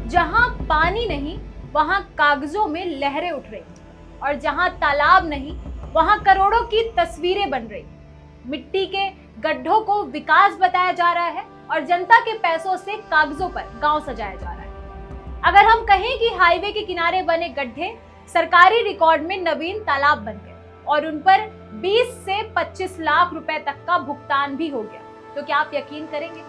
जहां पानी नहीं वहां कागजों में लहरें उठ रही और जहां तालाब नहीं वहां करोड़ों की तस्वीरें बन रही। मिट्टी के गड्ढों को विकास बताया जा रहा है और जनता के पैसों से कागजों पर गांव सजाया जा रहा है। अगर हम कहें कि हाईवे के किनारे बने गड्ढे सरकारी रिकॉर्ड में नवीन तालाब बन गए और उन पर 20 से 25 लाख रुपए तक का भुगतान भी हो गया, तो क्या आप यकीन करेंगे?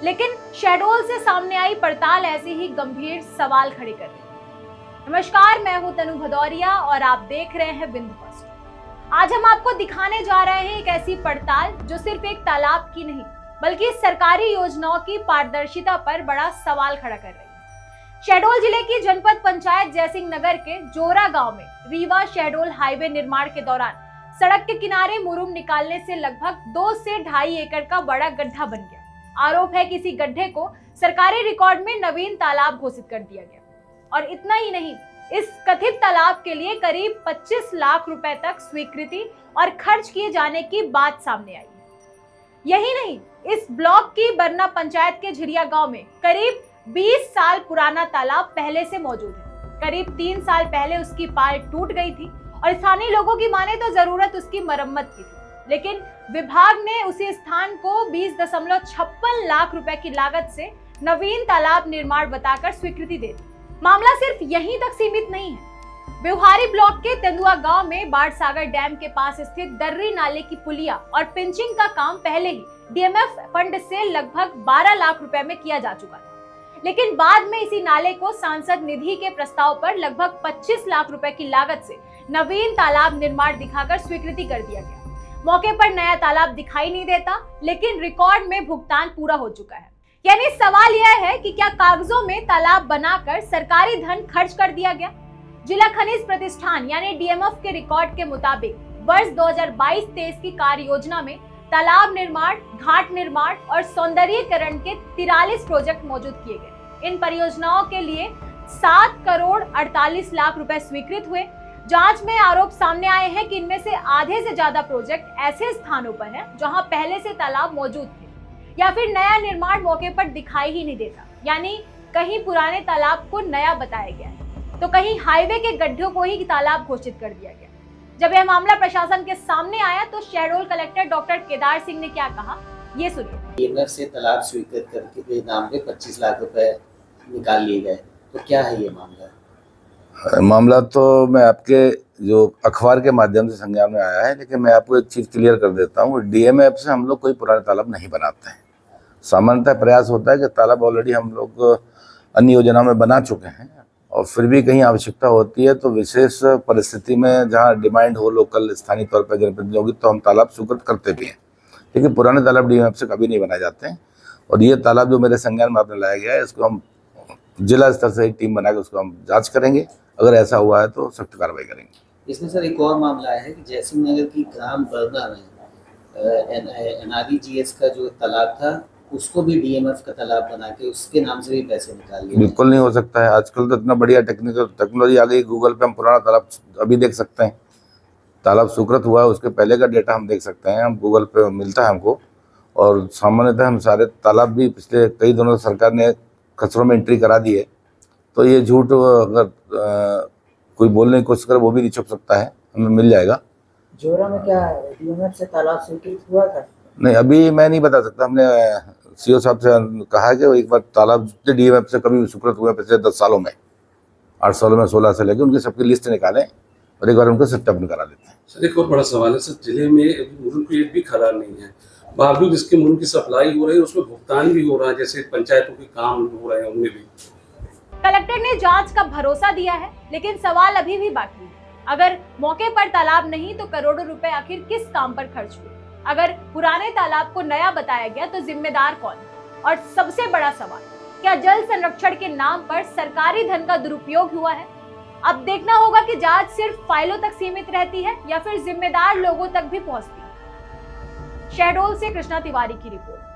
लेकिन शहडोल से सामने आई पड़ताल ऐसे ही गंभीर सवाल खड़े कर रही है। नमस्कार, मैं हूं तनु भदौरिया और आप देख रहे हैं बिंदु फर्स्ट। आज हम आपको दिखाने जा रहे हैं एक ऐसी पड़ताल जो सिर्फ एक तालाब की नहीं बल्कि सरकारी योजनाओं की पारदर्शिता पर बड़ा सवाल खड़ा कर रही है। शहडोल जिले की जनपद पंचायत जयसिंह नगर के जोरा गांव में रीवा शहडोल हाईवे निर्माण के दौरान सड़क के किनारे मुरुम निकालने से लगभग 2 से 2.5 एकड़ का बड़ा गड्ढा बन गया। आरोप है कि इसी गड्ढे को सरकारी रिकॉर्ड में नवीन तालाब घोषित कर दिया गया और इतना ही नहीं, इस कथित तालाब के लिए करीब 25 लाख रुपए तक स्वीकृति और खर्च किए जाने की बात सामने आई। यही नहीं, इस ब्लॉक की बरना पंचायत के झिरिया गांव में करीब 20 साल पुराना तालाब पहले से मौजूद है। करीब 3 साल पहले उसकी पाल टूट गई थी और स्थानीय लोगों की माने तो जरूरत उसकी मरम्मत की थी, लेकिन विभाग ने उसी स्थान को 20.56 लाख रुपए की लागत से नवीन तालाब निर्माण बताकर स्वीकृति दे दी। मामला सिर्फ यहीं तक सीमित नहीं है। बिहारी ब्लॉक के तेंदुआ गांव में बाढ़ सागर डैम के पास स्थित दर्री नाले की पुलिया और पिंचिंग का काम पहले ही डीएमएफ फंड से लगभग 12 लाख रुपए में किया जा चुका था, लेकिन बाद में इसी नाले को सांसद निधि के प्रस्ताव पर लगभग 25 लाख रुपए की लागत से नवीन तालाब निर्माण दिखाकर स्वीकृति कर दिया गया। मौके पर नया तालाब दिखाई नहीं देता, लेकिन रिकॉर्ड में भुगतान पूरा हो चुका है। यानी सवाल यह है कि क्या कागजों में तालाब बनाकर सरकारी धन खर्च कर दिया गया? जिला खनिज प्रतिष्ठान यानी डीएमएफ के रिकॉर्ड के मुताबिक वर्ष 2022-23 की कार्य योजना में तालाब निर्माण, घाट निर्माण और सौंदर्यीकरण के 43 प्रोजेक्ट मौजूद किए गए। इन परियोजनाओं के लिए 7 करोड़ 48 लाख रुपए स्वीकृत हुए। जांच में आरोप सामने आए हैं कि इनमें से आधे से ज्यादा प्रोजेक्ट ऐसे स्थानों पर हैं जहां पहले से तालाब मौजूद थे या फिर नया निर्माण मौके पर दिखाई ही नहीं देता। यानी कहीं पुराने तालाब को नया बताया गया है तो कहीं हाईवे के गड्ढों को ही तालाब घोषित कर दिया गया। जब यह मामला प्रशासन के सामने आया तो शहडोल कलेक्टर डॉक्टर केदार सिंह ने क्या कहा, ये सुनिए। डीएमएफ से तालाब स्वीकृत करके नाम पे 25 लाख रुपए निकाल लिए गए, तो क्या है ये मामला? मामला तो मैं आपके जो अखबार के माध्यम से संज्ञान में आया है, लेकिन मैं आपको एक चीज़ क्लियर कर देता हूँ। डीएमएफ से हम लोग कोई पुराने तालाब नहीं बनाते हैं। सामान्यतः प्रयास होता है कि तालाब ऑलरेडी हम लोग अन्य योजनाओं में बना चुके हैं और फिर भी कहीं आवश्यकता होती है तो विशेष परिस्थिति में जहाँ डिमांड हो लोकल स्थानीय तौर पर जनप्रतिनिधि होगी तो हम तालाब स्वीकृत करते भी हैं, लेकिन पुराने तालाब डीएमएफ से कभी नहीं बनाए जाते हैं। और ये तालाब जो मेरे संज्ञान में आपने लाया गया है, इसको हम जिला स्तर से एक टीम बना के उसको हम जांच करेंगे। अगर ऐसा हुआ है तो सख्त कार्रवाई करेंगे। इसमें सर एक और मामला है कि जयसिंह नगर की ग्राम बरना में एनआरईजीएस का जो तालाब था उसको भी डीएमएफ का तालाब बना के उसके नाम से भी पैसे निकाल लिए। बिल्कुल नहीं हो सकता है। आजकल तो इतना बढ़िया टेक्नोलॉजी आ गई, गूगल पे हम पुराना तालाब अभी देख सकते हैं। तालाब स्वीकृत हुआ है उसके पहले का डेटा हम देख सकते हैं, हम गूगल पे मिलता है हमको। और सामान्यतः हम सारे तालाब भी पिछले कई दिनों से सरकार ने खसरों में एंट्री करा दी है, तो ये झूठ अगर कोई बोलने की कोशिश करे वो भी नहीं छुप सकता है, हमें मिल जाएगा। जोरा में क्या डीएमएफ से तालाब स्वीकृत हुआ था? नहीं, अभी मैं नहीं बता सकता। हमने सीओ साहब से कहा है कि वो एक बार तालाब डीएमएफ से कभी स्वीकृत हुए पिछले 10 सालों में, 8 सालों में 16 से लेकर उनकी सबकी लिस्ट निकालें और एक बार उनको सेटअप निकाला देते हैं। सर एक और बड़ा सवाल है सर, जिले में मुरुम की रेट भी खराब नहीं है, बावजूद इसके मुरुम की सप्लाई हो रही है, उसमें भुगतान भी हो रहा है, जैसे पंचायतों के काम हो रहे हैं उनमें भी। कलेक्टर ने जांच का भरोसा दिया है, लेकिन सवाल अभी भी बाकी है। अगर मौके पर तालाब नहीं तो करोड़ों रुपए आखिर किस काम पर खर्च हुए? अगर पुराने तालाब को नया बताया गया तो जिम्मेदार कौन? और सबसे बड़ा सवाल, क्या जल संरक्षण के नाम पर सरकारी धन का दुरुपयोग हुआ है? अब देखना होगा कि जांच सिर्फ फाइलों तक सीमित रहती है या फिर जिम्मेदार लोगों तक भी पहुंचती है। शहडोल से कृष्णा तिवारी की रिपोर्ट।